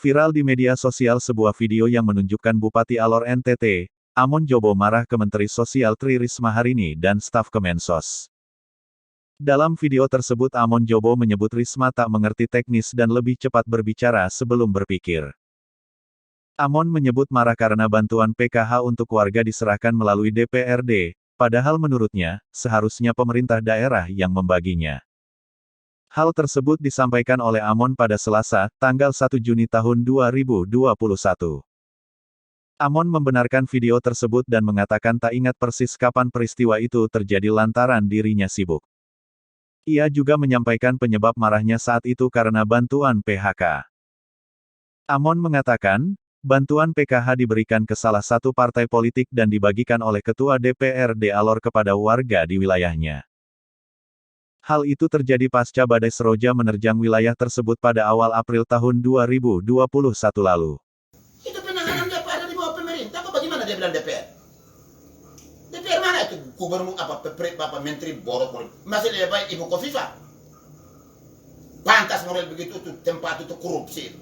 Viral di media sosial sebuah video yang menunjukkan Bupati Alor NTT, Amon Jobo marah ke Menteri Sosial Tri Risma Harini dan staf Kemensos. Dalam video tersebut Amon Jobo menyebut Risma tak mengerti teknis dan lebih cepat berbicara sebelum berpikir. Amon menyebut marah karena bantuan PKH untuk warga diserahkan melalui DPRD, padahal menurutnya, seharusnya pemerintah daerah yang membaginya. Hal tersebut disampaikan oleh Amon pada Selasa, tanggal 1 Juni tahun 2021. Amon membenarkan video tersebut dan mengatakan tak ingat persis kapan peristiwa itu terjadi lantaran dirinya sibuk. Ia juga menyampaikan penyebab marahnya saat itu karena bantuan PHK. Amon mengatakan, bantuan PKH diberikan ke salah satu partai politik dan dibagikan oleh Ketua DPRD Alor kepada warga di wilayahnya. Hal itu terjadi pasca badai Seroja menerjang wilayah tersebut pada awal April tahun 2021 lalu. Itu penanganan ada di bawah pemerintah, kok bagaimana dia bilang DPR? DPR mana itu gubernur menteri borok masih lebih baik Ibu Kofifa. Pantas model begitu tuh tempat itu korupsi.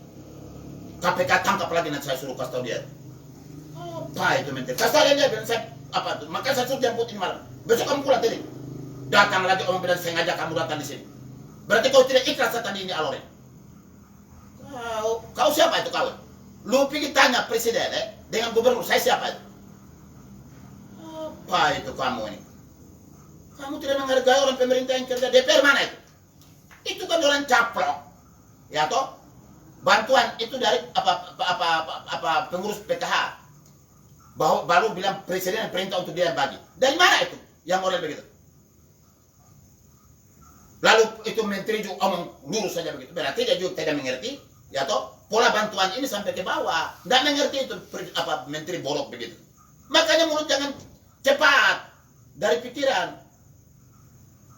KPK tangkap lagi nanti saya suruh kasih tahu dia. Apa itu menteri? Kasih tahu dia bilang saya apa tuh? Maka saya suruh jemput ini malam. Besok kamu pulang tadi. Datang lagi orang bilang sengaja kamu datang di sini. Berarti kau tidak ikhlas tadi ini Alor. Kau siapa itu kau? Lu pergi tanya presiden dengan gubernur saya siapa itu? Apa itu kamu ini? Kamu tidak menghargai orang pemerintah yang kerja DPR mana itu? Itu kan orang caplok, ya toh? Bantuan itu dari pengurus PKH. Baru bilang presiden perintah untuk dia bagi. Dari mana itu? Yang model begitu. Lalu itu menteri juga omong lurus saja begitu. Berarti dia juga tidak mengerti, ya toh? Pola bantuan ini sampai ke bawah. Tidak mengerti itu menteri borok begitu. Makanya mulut jangan cepat dari pikiran.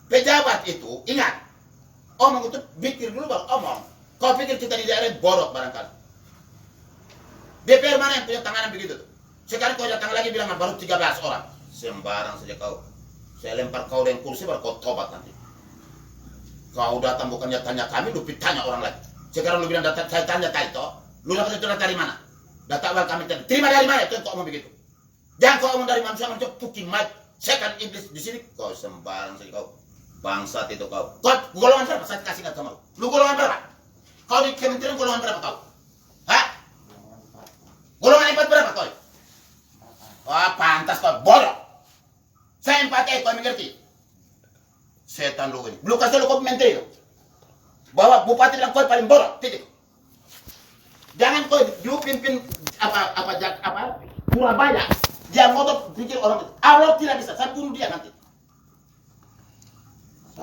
Pejabat itu ingat, omong itu pikir dulu baru omong. Kau pikir kita di daerah borok barangkali. DPR mana yang punya tanganan begitu? Sekarang kau datang lagi bilang baru 13 orang. Sembarang saja kau. Saya lempar kau dengan kursi baru kau tobat nanti. Kau datang bukannya tanya kami, lu tanya orang lain. Sekarang lu bilang data, saya tanya kau itu, lu dapat itu dari mana? Data awal kami tanya. Terima dari mana itu kau omong begitu? Jangan kau omong dari manusia puking mic. Saya kan iblis di sini. Kau sembarang saja kau. Bangsat itu kau. Kau golongan berapa? Saya kasih nggak sama lu. Lu golongan berapa? Kau di kementerian golongan berapa kau? Hah? Golongan 4 berapa kau? Wah pantas kau bodoh. Saya 4 kau mengerti? Setan lu ini. Lu kasih lu kau menteri lu. Bahwa bupati bilang kau paling bodoh. Titik. Jangan kau lu pimpin Surabaya. Dia ngotot pikir orang itu. Allah tidak bisa. Saya bunuh dia nanti.